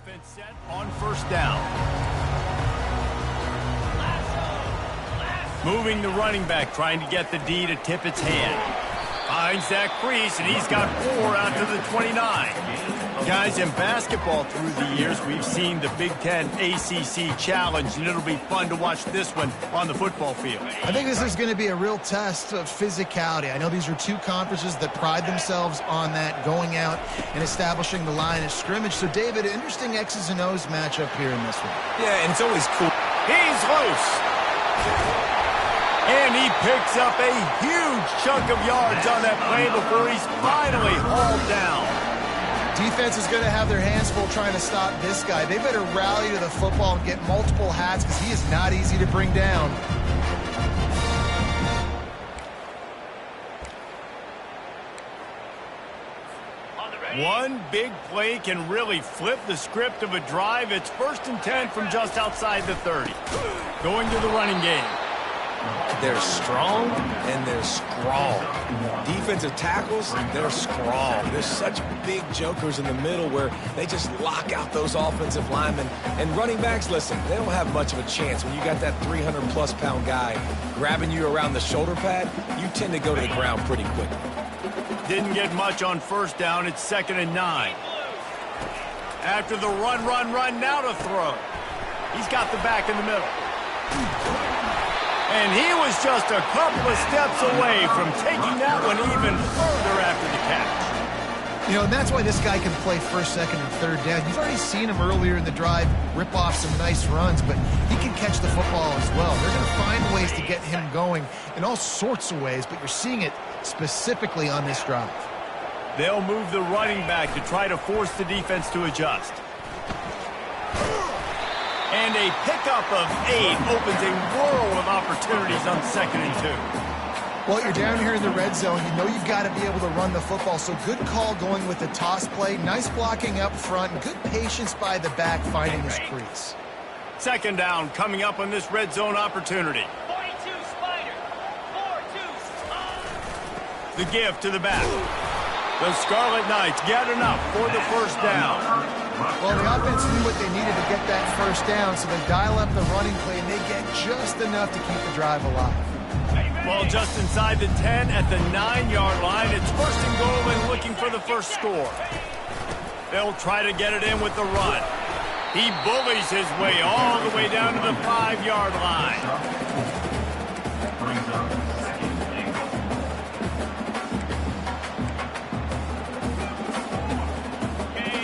Offense set on first down. Moving the running back, trying to get the D to tip its hand. Finds Zach Priest, and he's got 4 out to the 29. Guys, in basketball through the years, we've seen the Big Ten ACC Challenge, and it'll be fun to watch this one on the football field. I think this is going to be a real test of physicality. I know these are two conferences that pride themselves on that, going out and establishing the line of scrimmage. So, David, interesting X's and O's matchup here in this one. Yeah, and it's always cool. He's loose. And he picks up a huge chunk of yards on that play before he's finally hauled down. Defense is going to have their hands full trying to stop this guy. They better rally to the football and get multiple hats because he is not easy to bring down. One big play can really flip the script of a drive. It's 1st and 10 from just outside the 30. Going to the running game. They're strong and they're scrawl. Defensive tackles, they're scrawl. There's such big jokers in the middle where they just lock out those offensive linemen. And running backs, listen, they don't have much of a chance. When you got that 300-plus pound guy grabbing you around the shoulder pad, you tend to go to the ground pretty quickly. Didn't get much on first down. It's 2nd and 9. After the run, now to throw. He's got the back in the middle. And he was just a couple of steps away from taking that one even further after the catch. You know, and that's why this guy can play 1st, 2nd, and 3rd down. You've already seen him earlier in the drive rip off some nice runs, but he can catch the football as well. They're going to find ways to get him going in all sorts of ways, but you're seeing it specifically on this drive. They'll move the running back to try to force the defense to adjust. And a pickup of 8 opens a world of opportunities on 2nd and 2. Well, you're down here in the red zone. You know you've got to be able to run the football. So good call going with the toss play. Nice blocking up front. Good patience by the back finding his crease. 2nd down coming up on this red zone opportunity. 42 Spider. 4-2. The give to the back. The Scarlet Knights get enough for the 1st down. Well, the offense knew what they needed to get that 1st down, so they dial up the running play, and they get just enough to keep the drive alive. Well, just inside the 10 at the 9-yard line, it's 1st and goal and looking for the first score. They'll try to get it in with the run. He bullies his way all the way down to the 5-yard line.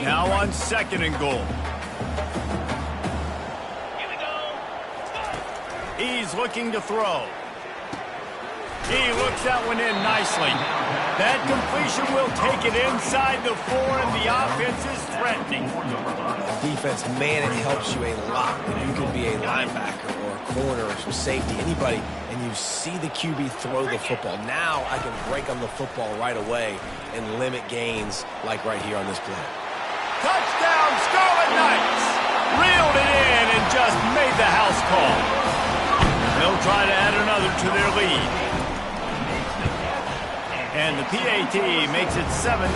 Now on 2nd and goal. Here we go. He's looking to throw. He looks that one in nicely. That completion will take it inside the 4, and the offense is threatening. Defense, man, it helps you a lot when you can be a linebacker or a corner or some safety, anybody, and you see the QB throw the football. Now I can break on the football right away and limit gains like right here on this play. Touchdown, Scarlet Knights! Reeled it in and just made the house call. They'll try to add another to their lead. And the PAT makes it 7-0.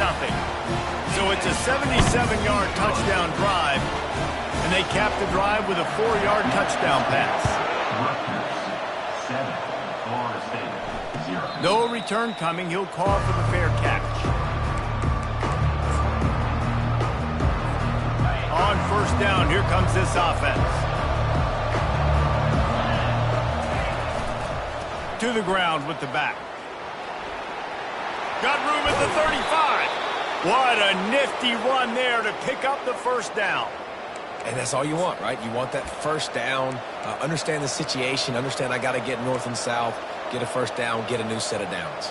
So it's a 77-yard touchdown drive, and they cap the drive with a 4-yard touchdown pass. No return coming. He'll call for the fair catch. On 1st down, here comes this offense. To the ground with the back. Got room at the 35. What a nifty run there to pick up the 1st down. And that's all you want, right? You want that 1st down, understand the situation, understand I got to get north and south, get a 1st down, get a new set of downs.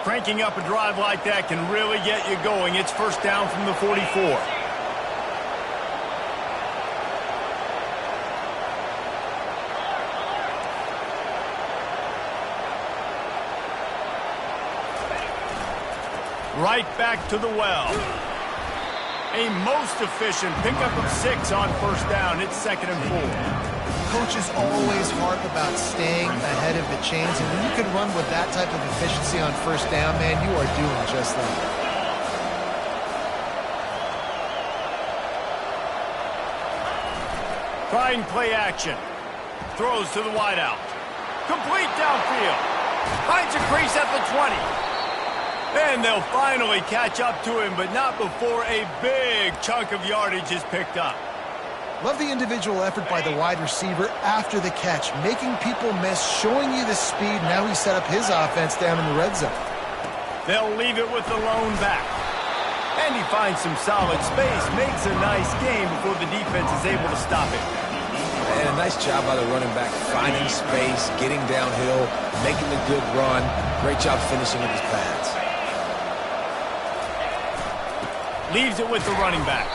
Cranking up a drive like that can really get you going. It's 1st down from the 44. Right back to the well. A most efficient pickup of 6 on 1st down. It's 2nd and 4. Coaches always harp about staying ahead of the chains, and when you can run with that type of efficiency on 1st down, man, you are doing just that. Trying play action. Throws to the wideout. Complete downfield. Finds a crease at the 20. And they'll finally catch up to him, but not before a big chunk of yardage is picked up. Love the individual effort by the wide receiver after the catch, making people miss, showing you the speed. Now he set up his offense down in the red zone. They'll leave it with the lone back. And he finds some solid space, makes a nice game before the defense is able to stop it. And a nice job by the running back, finding space, getting downhill, making a good run. Great job finishing with his pads. Leaves it with the running back.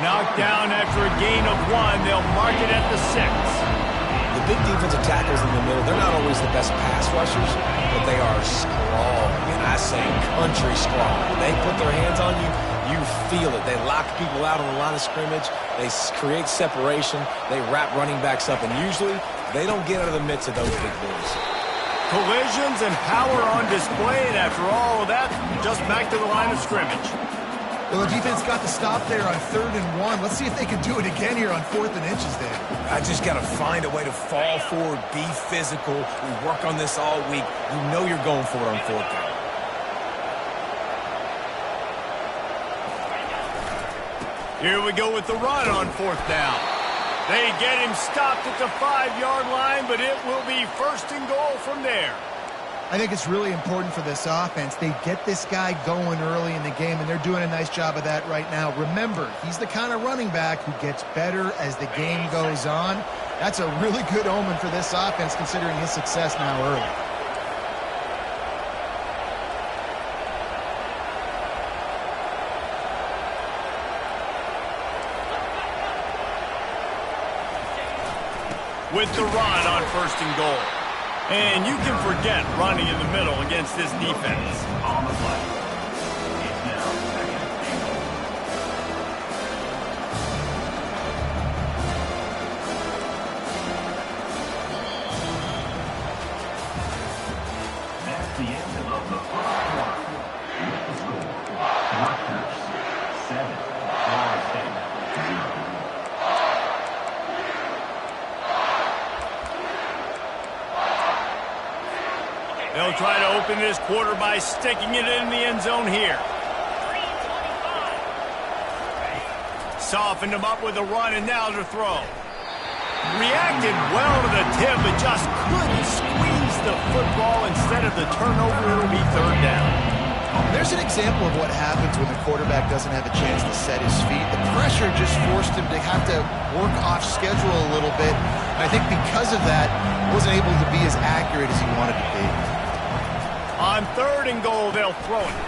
Knocked down after a gain of 1. They'll mark it at the 6. The big defensive tackles in the middle, they're not always the best pass rushers, but they are strong. And I say country strong. When they put their hands on you, you feel it. They lock people out on the line of scrimmage. They create separation. They wrap running backs up. And usually, they don't get out of the midst of those big boys. Collisions and power on display. And after all of that, just back to the line of scrimmage. Well, the defense got the stop there on 3rd and 1. Let's see if they can do it again here on 4th and inches there. I just got to find a way to fall forward, be physical. We work on this all week. You know you're going for it on 4th down. Here we go with the run on 4th down. They get him stopped at the 5-yard line, but it will be 1st and goal from there. I think it's really important for this offense. They get this guy going early in the game, and they're doing a nice job of that right now. Remember, he's the kind of running back who gets better as the game goes on. That's a really good omen for this offense, considering his success now early. With the run on 1st and goal. And you can forget running in the middle against this defense. On the play. That's the end of the first quarter. Rutgers 7, Florida State 0. They'll try to open this quarter by sticking it in the end zone here. Softened him up with a run, and now to throw. Reacted well to the tip, but just couldn't squeeze the football. Instead of the turnover, it'll be 3rd down. There's an example of what happens when the quarterback doesn't have a chance to set his feet. The pressure just forced him to have to work off schedule a little bit. And I think because of that, he wasn't able to be as accurate as he wanted to be. On 3rd and goal, they'll throw it.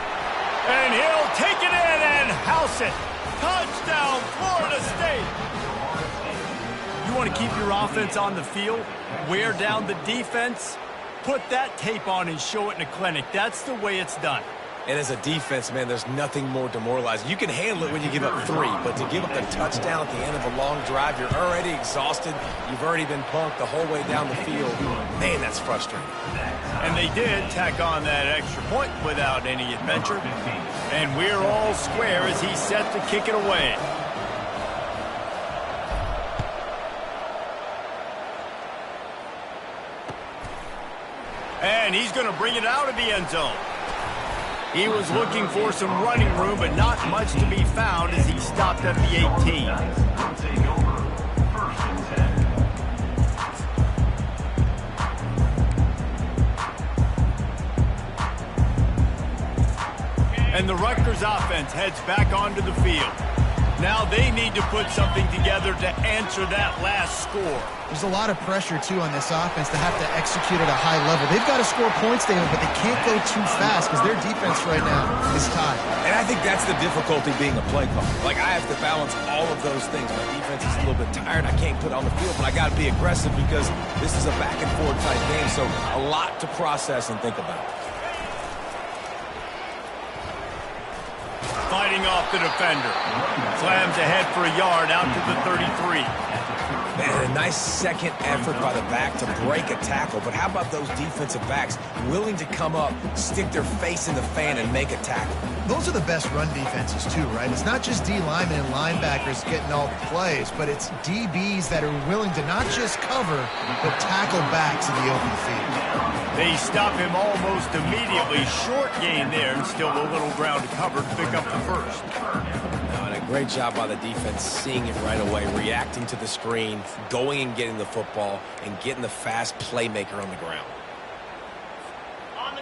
And he'll take it in and house it. Touchdown, Florida State. You want to keep your offense on the field, wear down the defense, put that tape on and show it in a clinic. That's the way it's done. And as a defense, man, there's nothing more demoralizing. You can handle it when you give up 3, but to give up the touchdown at the end of a long drive, you're already exhausted. You've already been punked the whole way down the field. Man, that's frustrating. And they did tack on that extra point without any adventure. And we're all square as he's set to kick it away. And he's going to bring it out of the end zone. He was looking for some running room, but not much to be found as he stopped at the 18. And the Rutgers offense heads back onto the field. Now they need to put something together to answer that last score. There's a lot of pressure, too, on this offense to have to execute at a high level. They've got to score points, David, but they can't go too fast because their defense right now is tied. And I think that's the difficulty being a play caller. Like, I have to balance all of those things. My defense is a little bit tired. I can't put it on the field, but I got to be aggressive because this is a back-and-forth type game, so a lot to process and think about. Fighting off the defender. Slams ahead for a yard out to the 33. Man, a nice second effort by the back to break a tackle. But how about those defensive backs willing to come up, stick their face in the fan, and make a tackle? Those are the best run defenses too, right? It's not just D linemen and linebackers getting all the plays, but it's DBs that are willing to not just cover, but tackle backs in the open field. They stop him almost immediately. Short gain there, and still a little ground to cover to pick up the first. And a great job by the defense seeing it right away, reacting to the screen, going and getting the football, and getting the fast playmaker on the ground.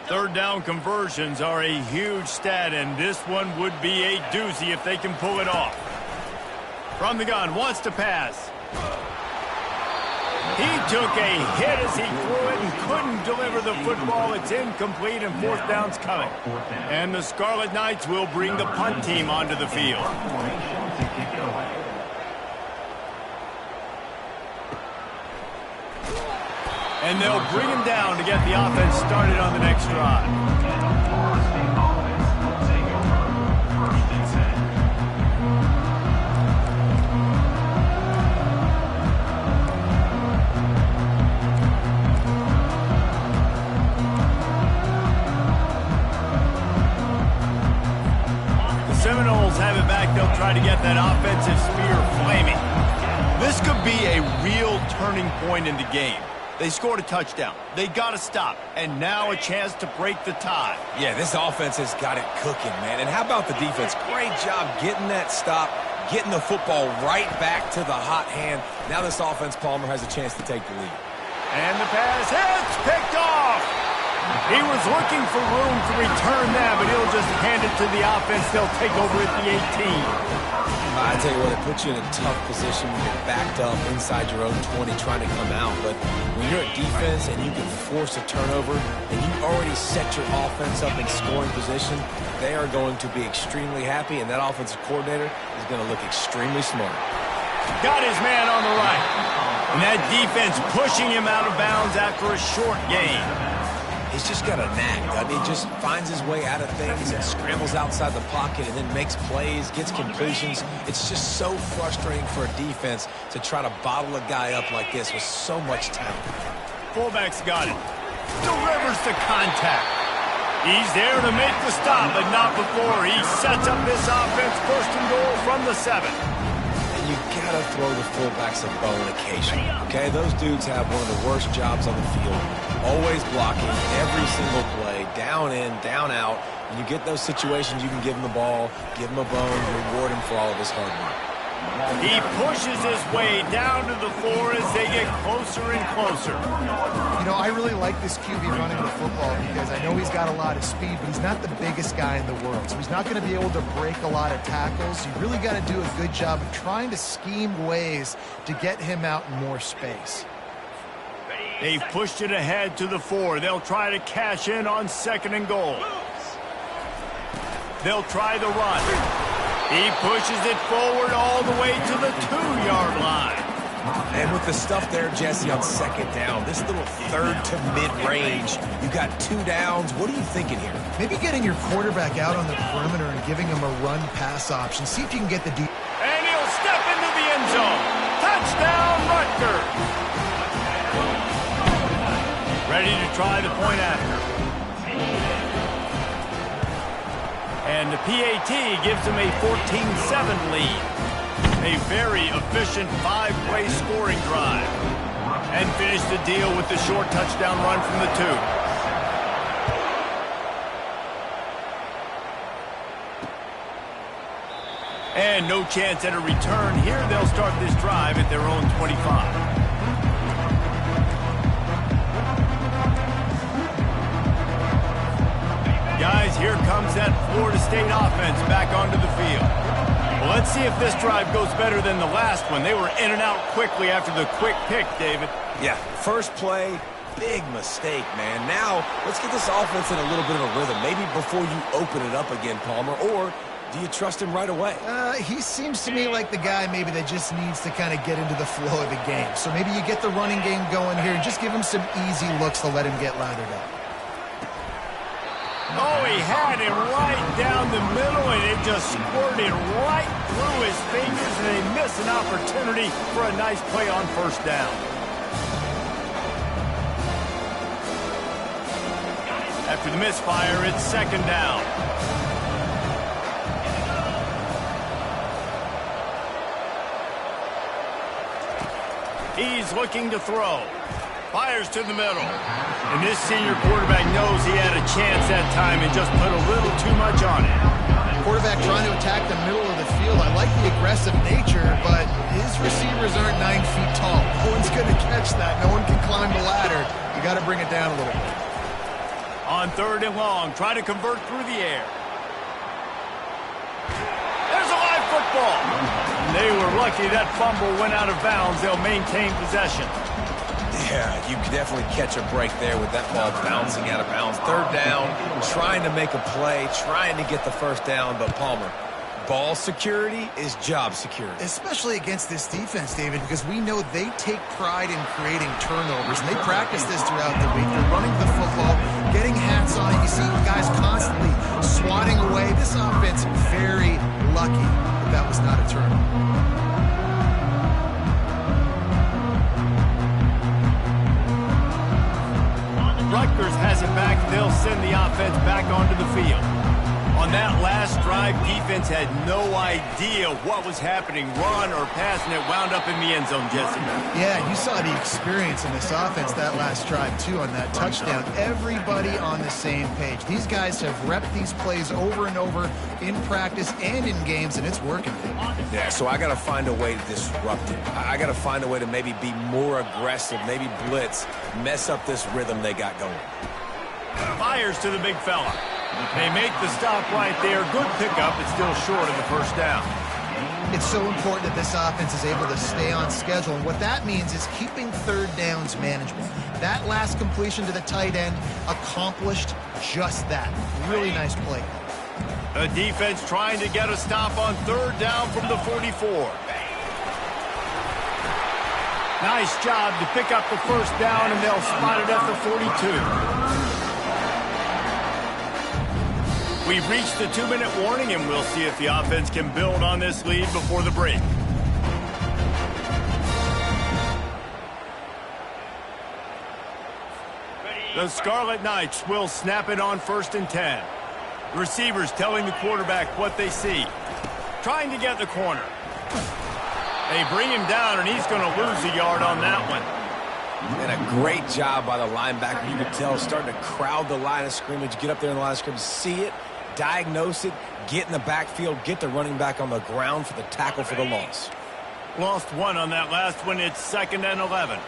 Third down conversions are a huge stat, and this one would be a doozy if they can pull it off. From the gun, wants to pass. He took a hit as he threw it and couldn't deliver the football. It's incomplete, and fourth down's coming. And the Scarlet Knights will bring the punt team onto the field. And they'll bring him down to get the offense started on the next drive. The Seminoles have it back. They'll try to get that offensive spear flaming. This could be a real turning point in the game. They scored a touchdown. They got to stop. And now a chance to break the tie. Yeah, this offense has got it cooking, man. And how about the defense? Great job getting that stop, getting the football right back to the hot hand. Now this offense, Palmer, has a chance to take the lead. And the pass hits, picked off. He was looking for room to return that, but he'll just hand it to the offense. They'll take over at the 18. I tell you what, it puts you in a tough position when you're backed up inside your own 20 trying to come out. But when you're at defense and you can force a turnover and you already set your offense up in scoring position, they are going to be extremely happy, and that offensive coordinator is going to look extremely smart. Got his man on the right. And that defense pushing him out of bounds after a short gain. He's just got a knack. I mean, he just finds his way out of things and scrambles outside the pocket and then makes plays, gets completions. It's just so frustrating for a defense to try to bottle a guy up like this with so much talent. Fullback's got it. Delivers the contact. He's there to make the stop, but not before he sets up this offense. First and goal from the 7. You gotta throw the fullbacks a bone occasionally, okay? Those dudes have one of the worst jobs on the field, always blocking every single play, down in, down out. When you get those situations, you can give him the ball, give him a bone, reward him for all of his hard work. He pushes his way down to the 4 as they get closer and closer. You know, I really like this QB running the football because I know he's got a lot of speed, but he's not the biggest guy in the world. So he's not going to be able to break a lot of tackles. You really got to do a good job of trying to scheme ways to get him out in more space. They've pushed it ahead to the 4. They'll try to cash in on 2nd and goal. They'll try the run. He pushes it forward all the way to the 2-yard line. And with the stuff there, Jesse, on 2nd down, this little third to mid-range, you got 2 downs. What are you thinking here? Maybe getting your quarterback out on the perimeter and giving him a run-pass option. See if you can get the deep. And he'll step into the end zone. Touchdown, Rutgers. Ready to try the point after. And the PAT gives them a 14-7 lead. A very efficient 5-play scoring drive. And finish the deal with the short touchdown run from the 2. And no chance at a return here. They'll start this drive at their own 25. Guys, here comes that Florida State offense back onto the field. Well, let's see if this drive goes better than the last one. They were in and out quickly after the quick pick, David. Yeah, first play, big mistake, man. Now, let's get this offense in a little bit of a rhythm. Maybe before you open it up again, Palmer, or do you trust him right away? He seems to me like the guy maybe that just needs to kind of get into the flow of the game. So maybe you get the running game going here and just give him some easy looks to let him get lathered up. Oh, he had him right down the middle, and it just squirted right through his fingers, and they miss an opportunity for a nice play on first down. After the misfire, it's second down. He's looking to throw. Fires to the middle. And this senior quarterback knows he had a chance that time and just put a little too much on it. Quarterback trying to attack the middle of the field. I like the aggressive nature, but his receivers aren't 9 feet tall. No one's going to catch that. No one can climb the ladder. You got to bring it down a little bit. On third and long, try to convert through the air. There's a live football. And they were lucky that fumble went out of bounds. They'll maintain possession. Yeah, you can definitely catch a break there with that ball bouncing out of bounds. Third down, trying to make a play, trying to get the first down, but Palmer, ball security is job security. Especially against this defense, David, because we know they take pride in creating turnovers, and they practice this throughout the week. They're running the football, getting hats on it. You see guys constantly swatting away. This offense, very lucky that was not a turnover. Rutgers has it back. They'll send the offense back onto the field. On that last drive, defense had no idea what was happening. Run or pass, and it wound up in the end zone, Jesse. Yeah, you saw the experience in this offense that last drive, too, on that touchdown. Everybody on the same page. These guys have repped these plays over and over in practice and in games, and it's working. Yeah, so I got to find a way to disrupt it. I got to find a way to maybe be more aggressive, maybe blitz, mess up this rhythm they got going. Fires to the big fella. They make the stop right there. Good pickup. It's still short of the first down. It's so important that this offense is able to stay on schedule, and what that means is keeping third downs manageable. That last completion to the tight end accomplished just that. Really nice play. The defense trying to get a stop on third down from the 44. Nice job to pick up the first down, and they'll spot it at the 42. We've reached the 2-minute warning, and we'll see if the offense can build on this lead before the break. The Scarlet Knights will snap it on 1st and 10. The receivers telling the quarterback what they see. Trying to get the corner. They bring him down, and he's going to lose a yard on that one. And a great job by the linebacker. You could tell starting to crowd the line of scrimmage, get up there in the line of scrimmage, see it, diagnose it, get in the backfield, get the running back on the ground for the tackle for the loss. Lost one on that last one. It's 2nd and 11.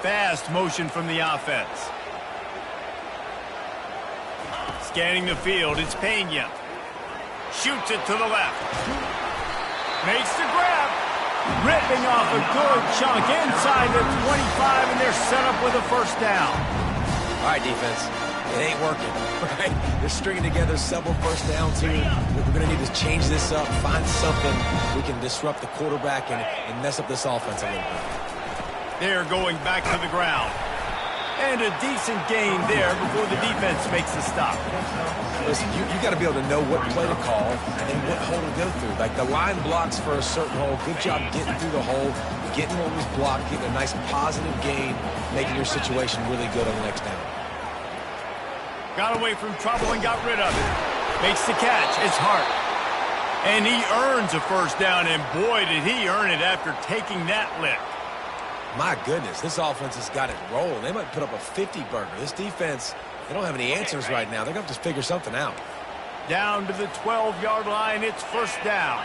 Fast motion from the offense. Scanning the field, it's Pena. Shoots it to the left. Makes the grab. Ripping off a good chunk inside the 25, and they're set up with a first down. All right, defense. It ain't working, right? They're stringing together several first downs here. We're going to need to change this up, find something we can disrupt the quarterback and mess up this offense a little bit. They're going back to the ground. And a decent gain there before the defense makes the stop. Listen, you got to be able to know what play to call and what hole to go through. Like the line blocks for a certain hole. Good job getting through the hole, getting what was blocked, getting a nice positive gain, making your situation really good on the next down. Got away from trouble and got rid of it. Makes the catch. It's Hart. And he earns a first down, and boy, did he earn it after taking that lick. My goodness, this offense has got it rolling. They might put up a 50-burger. This defense, they don't have any answers right now. They're going to have to figure something out. Down to the 12-yard line, it's first down.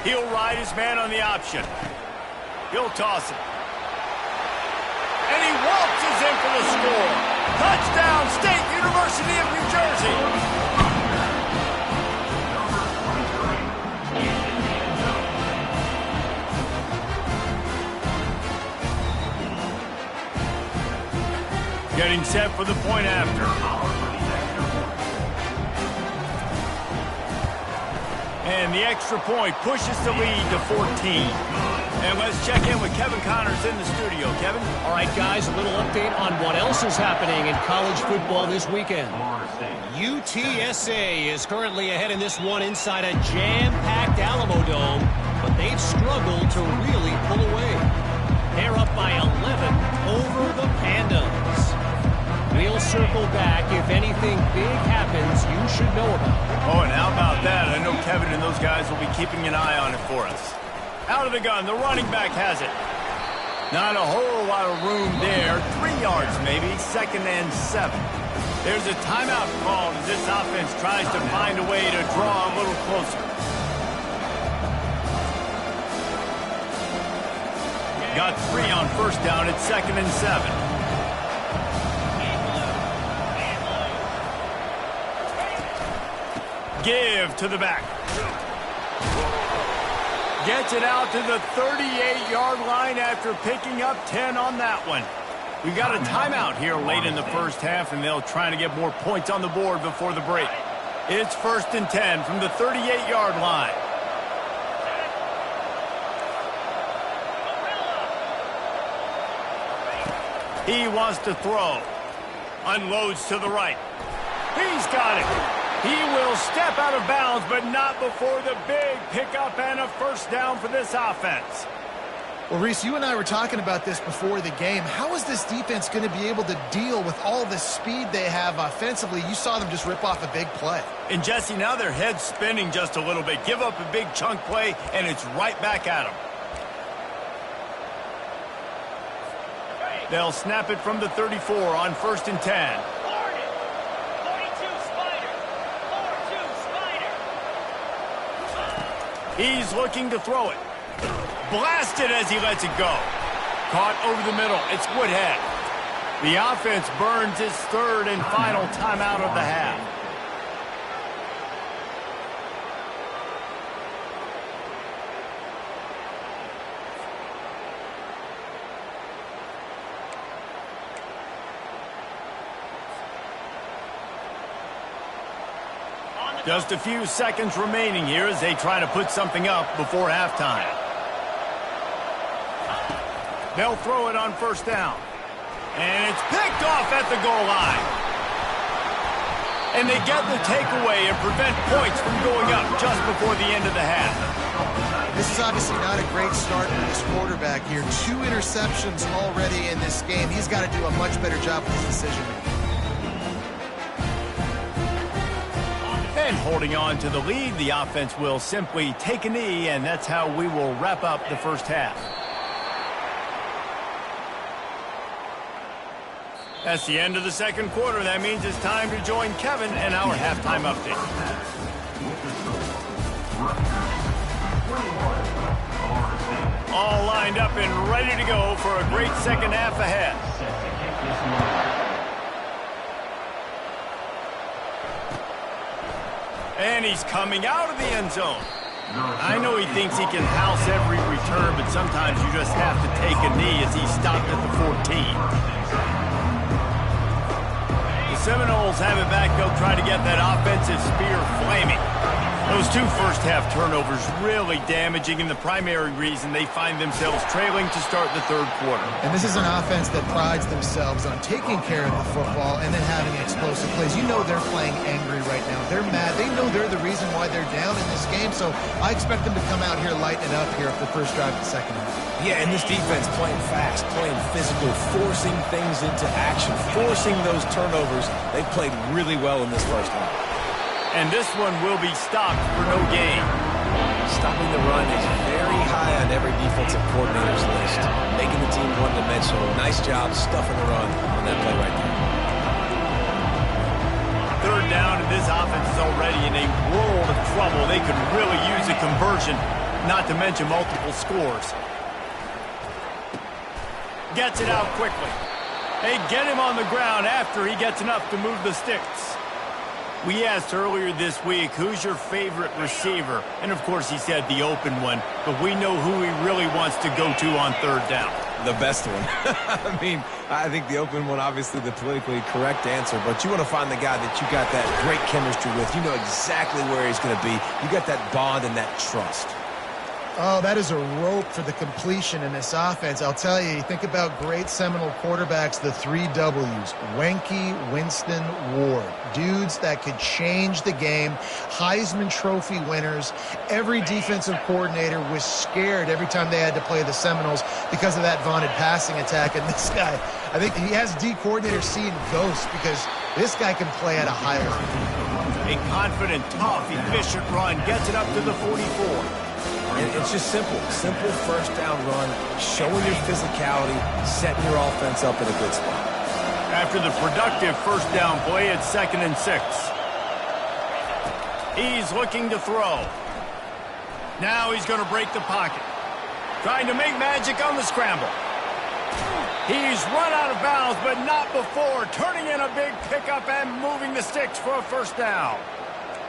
He'll ride his man on the option. He'll toss it. And he waltzes in for the score. Touchdown, State University of New Jersey. Getting set for the point after. And the extra point pushes the lead to 14. And let's check in with Kevin Connors in the studio. Kevin? All right, guys, a little update on what else is happening in college football this weekend. UTSA is currently ahead in this one inside a jam-packed Alamo Dome, but they've struggled to really pull away. They're up by 11 over the Pandas. We'll circle back if anything big happens you should know about. Oh, and how about that? I know Kevin and those guys will be keeping an eye on it for us. Out of the gun, the running back has it. Not a whole lot of room there. 3 yards maybe, 2nd and 7. There's a timeout called as this offense tries to find a way to draw a little closer. Got 3 on 1st down at 2nd and 7. Give to the back. Gets it out to the 38-yard line after picking up 10 on that one. We got a timeout here late in the first half, and they'll try to get more points on the board before the break. It's 1st and 10 from the 38-yard line. He wants to throw. Unloads to the right. He's got it. He will step out of bounds, but not before the big pickup and a 1st down for this offense. Well, Reese, you and I were talking about this before the game. How is this defense going to be able to deal with all the speed they have offensively? You saw them just rip off a big play. And, Jesse, now their head's spinning just a little bit. Give up a big chunk play, and it's right back at them. They'll snap it from the 34 on 1st and 10. He's looking to throw it. Blasted as he lets it go. Caught over the middle. It's Woodhead. The offense burns its 3rd and final timeout of the half. Just a few seconds remaining here as they try to put something up before halftime. They'll throw it on 1st down. And it's picked off at the goal line. And they get the takeaway and prevent points from going up just before the end of the half. This is obviously not a great start for this quarterback here. 2 interceptions already in this game. He's got to do a much better job with his decision-making. And holding on to the lead, the offense will simply take a knee, and that's how we will wrap up the first half. That's the end of the 2nd quarter. That means it's time to join Kevin and our halftime update. All lined up and ready to go for a great second half ahead. And he's coming out of the end zone. I know he thinks he can house every return, but sometimes you just have to take a knee as he stopped at the 14. The Seminoles have it back. They'll try to get that offensive spear flaming. Those 2 first-half turnovers really damaging, and the primary reason they find themselves trailing to start the 3rd quarter. And this is an offense that prides themselves on taking care of the football and then having explosive plays. You know they're playing angry right now. They're mad. They know they're the reason why they're down in this game, so I expect them to come out here lighten it up here for the first drive of the second half. Yeah, and this defense playing fast, playing physical, forcing things into action, forcing those turnovers. They played really well in this first half. And this one will be stopped for no gain. Stopping the run is very high on every defensive coordinator's list. Making the team one-dimensional. Nice job stuffing the run on that play right there. 3rd down, and this offense is already in a world of trouble. They could really use a conversion, not to mention multiple scores. Gets it out quickly. They get him on the ground after he gets enough to move the sticks. We asked earlier this week, who's your favorite receiver? And, of course, he said the open one, but we know who he really wants to go to on 3rd down. The best one. I mean, I think the open one, obviously the politically correct answer, but you want to find the guy that you got that great chemistry with. You know exactly where he's going to be. You got that bond and that trust. Oh, that is a rope for the completion in this offense. I'll tell you, you think about great Seminole quarterbacks, the 3 W's, Wenke, Winston, Ward. Dudes that could change the game, Heisman Trophy winners. Every defensive coordinator was scared every time they had to play the Seminoles because of that vaunted passing attack. And this guy, I think he has D coordinators seeing ghosts because this guy can play at a high level. A confident, tough, efficient run gets it up to the 44. And it's just simple first down run, showing your physicality, setting your offense up in a good spot. After the productive first down play, it's 2nd and 6. He's looking to throw. Now he's going to break the pocket. Trying to make magic on the scramble. He's run out of bounds, but not before turning in a big pickup and moving the sticks for a first down.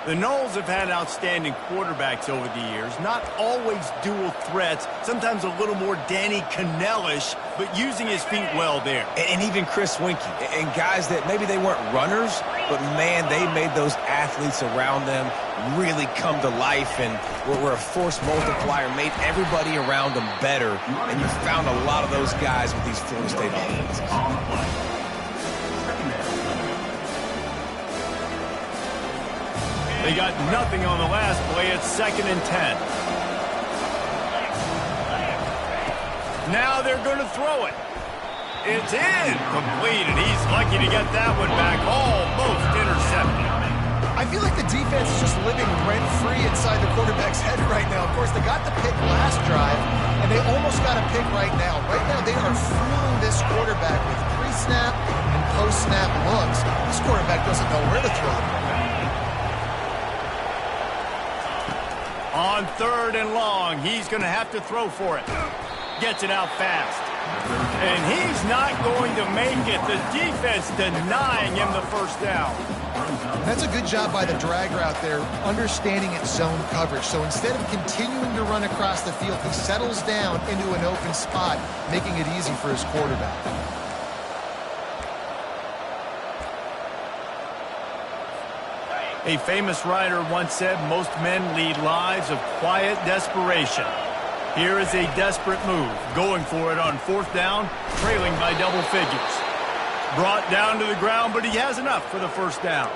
The Noles have had outstanding quarterbacks over the years, not always dual threats, sometimes a little more Danny Cannell-ish, but using his feet well there. And even Chris Wenke, and guys that maybe they weren't runners, but man, they made those athletes around them really come to life and were a force multiplier, made everybody around them better, and you found a lot of those guys with these Florida State offenses. They got nothing on the last play. It's 2nd and 10. Now they're going to throw it. It's incomplete, and he's lucky to get that one back. Almost intercepted. I feel like the defense is just living rent-free inside the quarterback's head right now. Of course, they got the pick last drive, and they almost got a pick right now. Right now, they are fooling this quarterback with pre-snap and post-snap looks. This quarterback doesn't know where to throw the ball. On 3rd and long, he's going to have to throw for it. Gets it out fast. And he's not going to make it. The defense denying him the first down. That's a good job by the drag route there, understanding its zone coverage. So instead of continuing to run across the field, he settles down into an open spot, making it easy for his quarterback. A famous writer once said, most men lead lives of quiet desperation. Here is a desperate move, going for it on 4th down, trailing by double figures. Brought down to the ground, but he has enough for the first down.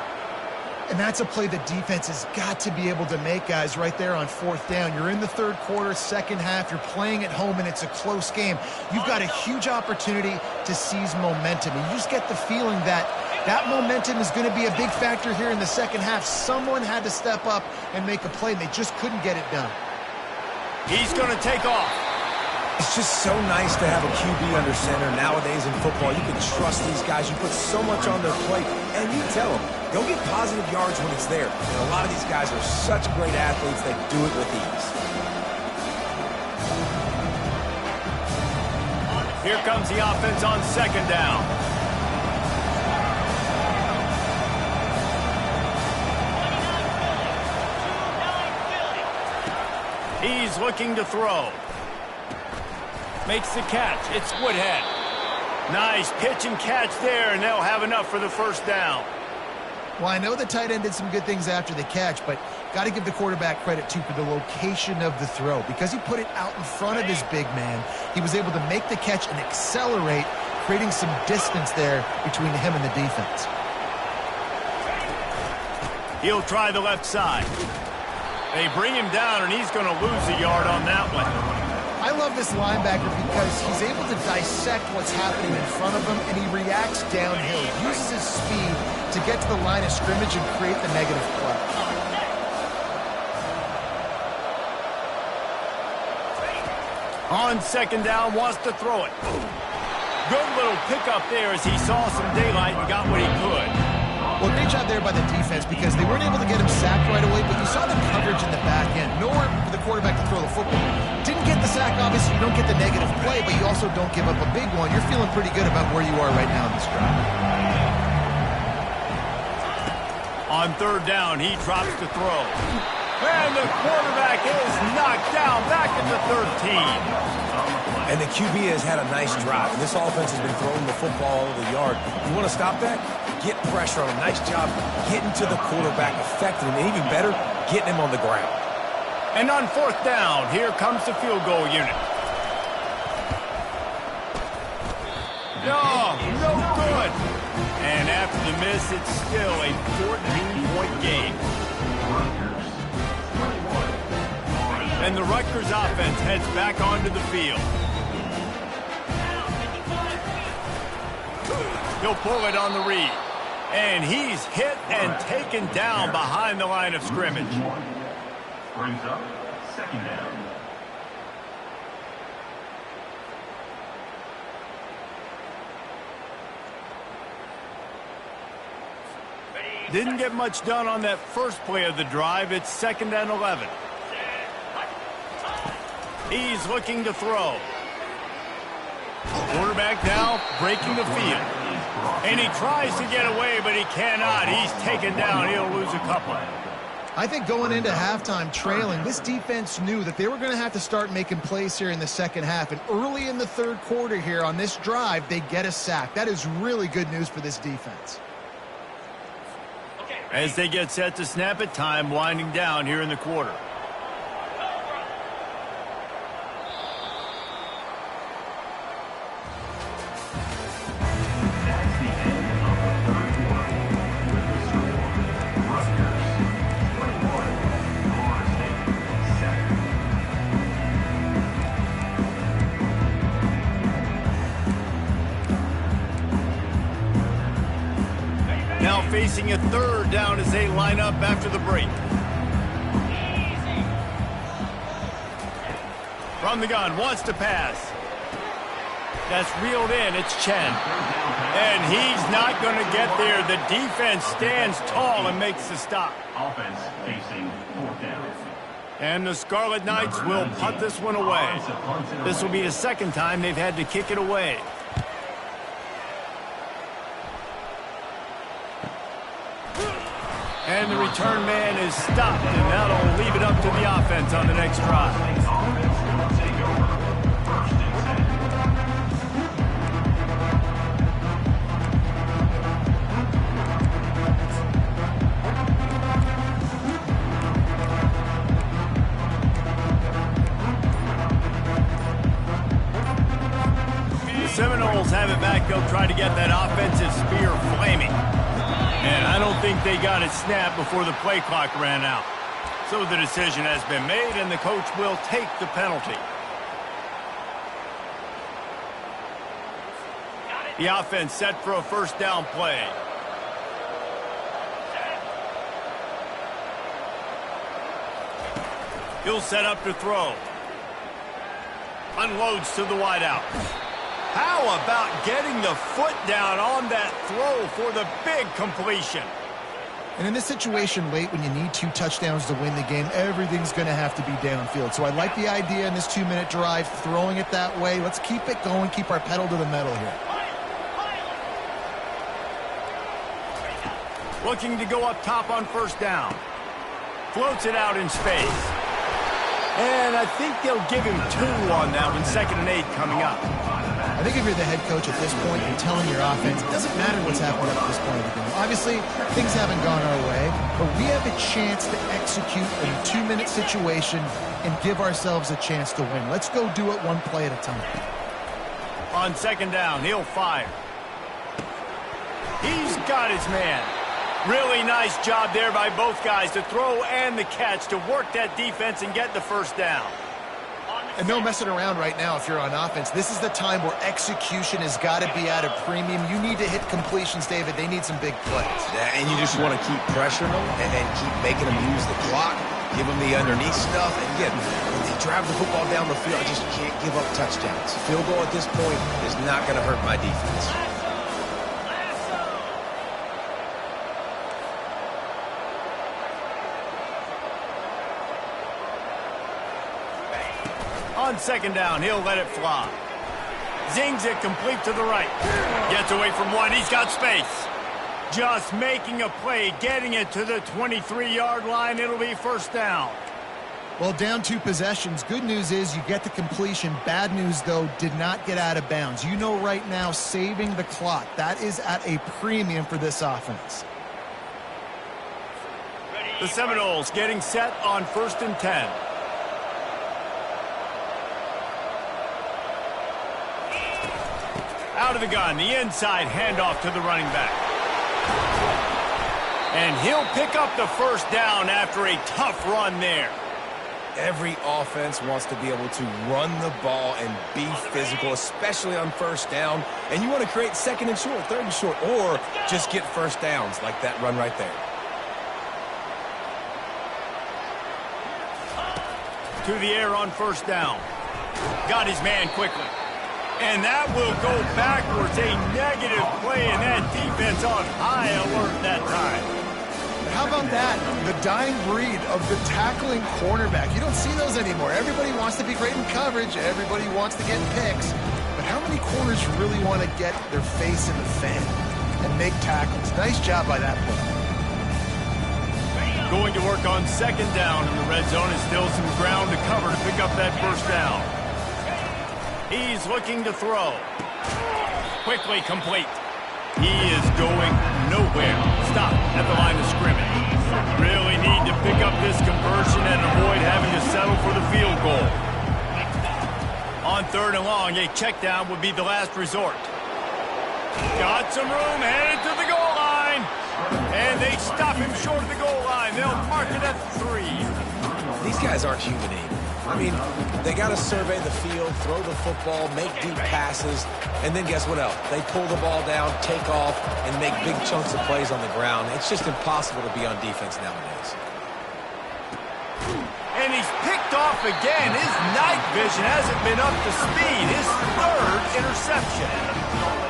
And that's a play the defense has got to be able to make, guys, right there on 4th down. You're in the 3rd quarter, 2nd half. You're playing at home, and it's a close game. You've got a huge opportunity to seize momentum. And you just get the feeling that that momentum is going to be a big factor here in the 2nd half. Someone had to step up and make a play, and they just couldn't get it done. He's going to take off. It's just so nice to have a QB under center. Nowadays in football, you can trust these guys. You put so much on their plate, and you tell them, go get positive yards when it's there. And a lot of these guys are such great athletes that do it with ease. Here comes the offense on 2nd down. He's looking to throw. Makes the catch. It's Woodhead. Nice pitch and catch there, and they'll have enough for the first down. Well, I know the tight end did some good things after the catch, but got to give the quarterback credit, too, for the location of the throw. Because he put it out in front of his big man, he was able to make the catch and accelerate, creating some distance there between him and the defense. He'll try the left side. They bring him down, and he's going to lose a yard on that one. I love this linebacker because he's able to dissect what's happening in front of him, and he reacts downhill. He uses his speed to get to the line of scrimmage and create the negative play. On 2nd down, wants to throw it. Good little pickup there as he saw some daylight and got what he could. Well, great job there by the defense because they weren't able to get him sacked right away, but you saw the coverage in the back end. Nowhere for the quarterback to throw the football. Didn't get the sack, obviously. You don't get the negative play, but you also don't give up a big one. You're feeling pretty good about where you are right now in this drive. On 3rd down, he drops to throw. And the quarterback is knocked down back at the 13. And the QB has had a nice drive. And this offense has been throwing the football all over the yard. You want to stop that? Get pressure on him. Nice job getting to the quarterback, affecting him, and even better, getting him on the ground. And on fourth down, here comes the field goal unit. No good. And after the miss, it's still a 14-point game. And the Rutgers offense heads back onto the field. He'll pull it on the read. And he's hit and taken down behind the line of scrimmage. Brings up second down. Didn't get much done on that first play of the drive. It's 2nd and 11. He's looking to throw. Quarterback now breaking the field. And he tries to get away, but he cannot. He's taken down. He'll lose a couple. I think going into halftime trailing, this defense knew that they were going to have to start making plays here in the second half. And early in the third quarter here on this drive, they get a sack. That is really good news for this defense. As they get set to snap it, time winding down here in the quarter. Now facing a third down as they line up after the break. From the gun, wants to pass. That's reeled in, it's Chen. And he's not going to get there. The defense stands tall and makes the stop. Offense facing fourth down. And the Scarlet Knights will punt this one away. This will be the second time they've had to kick it away. And the return man is stopped, and that'll leave it up to the offense on the next drive. The Seminoles have it back. They'll try to get that offensive spear flaming. And I don't think they got it snapped before the play clock ran out. So the decision has been made, and the coach will take the penalty. The offense set for a first down play. He'll set up to throw. Unloads to the wideout. How about getting the foot down on that throw for the big completion? And in this situation late when you need 2 touchdowns to win the game, everything's going to have to be downfield. So I like the idea in this 2-minute drive, throwing it that way. Let's keep it going, keep our pedal to the metal here. Looking to go up top on first down. Floats it out in space. And I think they'll give him 2 on that one. 2nd and 8 coming up. I think if you're the head coach at this point, you're telling your offense, it doesn't matter what's happening at this point of the game. Obviously, things haven't gone our way, but we have a chance to execute in a 2-minute situation and give ourselves a chance to win. Let's go do it one play at a time. On 2nd down, he'll fire. He's got his man. Really nice job there by both guys to throw and the catch to work that defense and get the first down. And no messing around right now if you're on offense. This is the time where execution has got to be at a premium. You need to hit completions, David. They need some big plays. Yeah, and you just want to keep pressuring them and keep making them use the clock, give them the underneath stuff. And again, when they drive the football down the field, I just can't give up touchdowns. Field goal at this point is not going to hurt my defense. On 2nd down, he'll let it fly. Zings it complete to the right. Gets away from one. He's got space. Just making a play, getting it to the 23-yard line. It'll be first down. Well, down 2 possessions. Good news is you get the completion. Bad news, though, did not get out of bounds. You know right now, saving the clock. That is at a premium for this offense. The Seminoles getting set on 1st and 10. of the gun, the inside handoff to the running back. And he'll pick up the first down after a tough run there. Every offense wants to be able to run the ball and be physical, especially on first down. And you want to create second and short, third and short, or just get first downs like that run right there. To the air on first down. Got his man quickly. And that will go backwards. A negative play, and that defense on high alert that time. How about that? The dying breed of the tackling cornerback. You don't see those anymore. Everybody wants to be great in coverage. Everybody wants to get picks. But how many corners really want to get their face in the fan and make tackles? Nice job by that play. Going to work on second down in the red zone, and still some ground to cover to pick up that first down. He's looking to throw. Quickly complete. He is going nowhere. Stop at the line of scrimmage. Really need to pick up this conversion and avoid having to settle for the field goal. On third and long, a check down would be the last resort. Got some room, headed to the goal line. And they stop him short of the goal line. They'll mark it at 3. These guys aren't human even. I mean, they got to survey the field, throw the football, make deep passes, and then guess what else? They pull the ball down, take off, and make big chunks of plays on the ground. It's just impossible to be on defense nowadays. And he's picked off again. His night vision hasn't been up to speed. His third interception.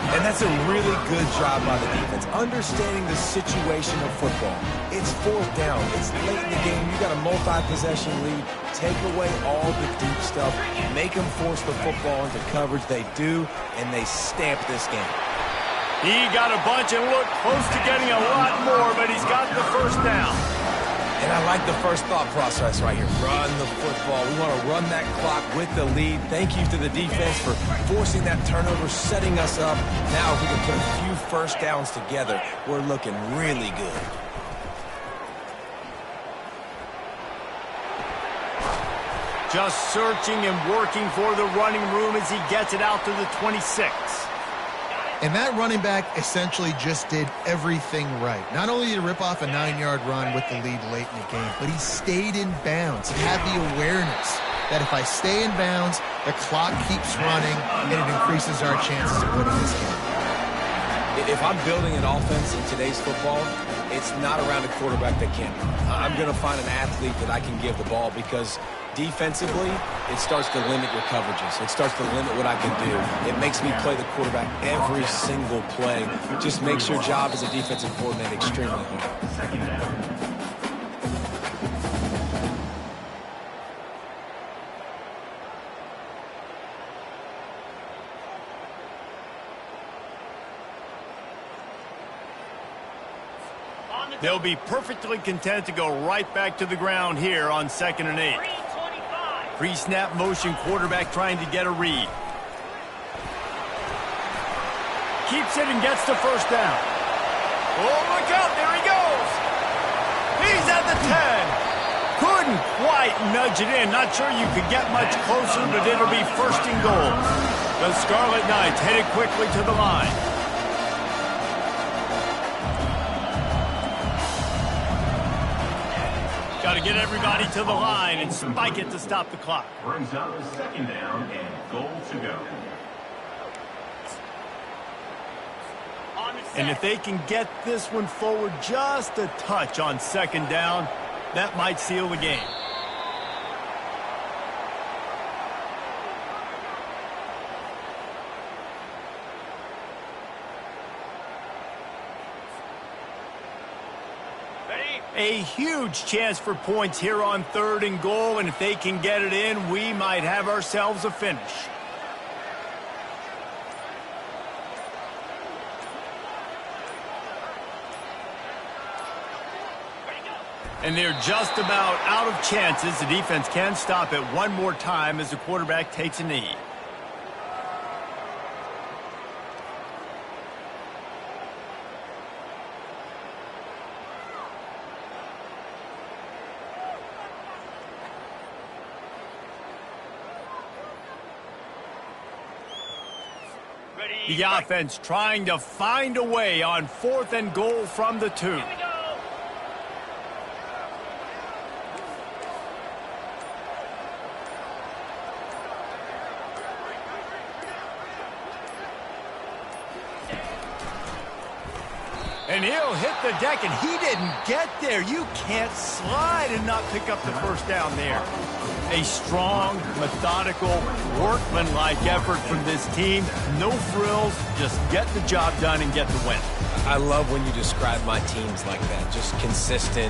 And that's a really good job by the defense, understanding the situation of football. It's fourth down. It's late in the game. You got a multi-possession lead. Take away all the deep stuff. Make them force the football into coverage. They do, and they stamp this game. He got a bunch and looked close to getting a lot more, but he's got the first down. And I like the first thought process right here. Run the football. We want to run that clock with the lead. Thank you to the defense for forcing that turnover, setting us up. Now if we can put a few first downs together, we're looking really good. Just searching and working for the running room as he gets it out to the 26. And that running back essentially just did everything right. Not only did he rip off a 9-yard run with the lead late in the game, but he stayed in bounds. He had the awareness that if I stay in bounds, the clock keeps running, and it increases our chances of winning this game. If I'm building an offense in today's football, it's not around a quarterback that can't run. I'm going to find an athlete that I can give the ball because defensively, it starts to limit your coverages. It starts to limit what I can do. It makes me play the quarterback every single play. Just makes your job as a defensive coordinator extremely hard. Second down. They'll be perfectly content to go right back to the ground here on 2nd and 8. 325. Pre-snap motion quarterback trying to get a read. Keeps it and gets the first down. Oh, look out, there he goes. He's at the 10. Couldn't quite nudge it in. Not sure you could get much closer, but it'll be first and goal. The Scarlet Knights headed quickly to the line. Got to get everybody to the line and spike it to stop the clock. Brings up second down and goal to go. And if they can get this one forward just a touch on second down, that might seal the game. A huge chance for points here on 3rd and goal, and if they can get it in, we might have ourselves a finish. And they're just about out of chances. The defense can stop it one more time as the quarterback takes a knee. The offense trying to find a way on 4th and goal from the 2. Here we go. And he'll hit the deck, and he didn't get there. You can't slide and not pick up the first down there. A strong, methodical, workmanlike effort from this team. No frills, just get the job done and get the win. I love when you describe my teams like that, just consistent.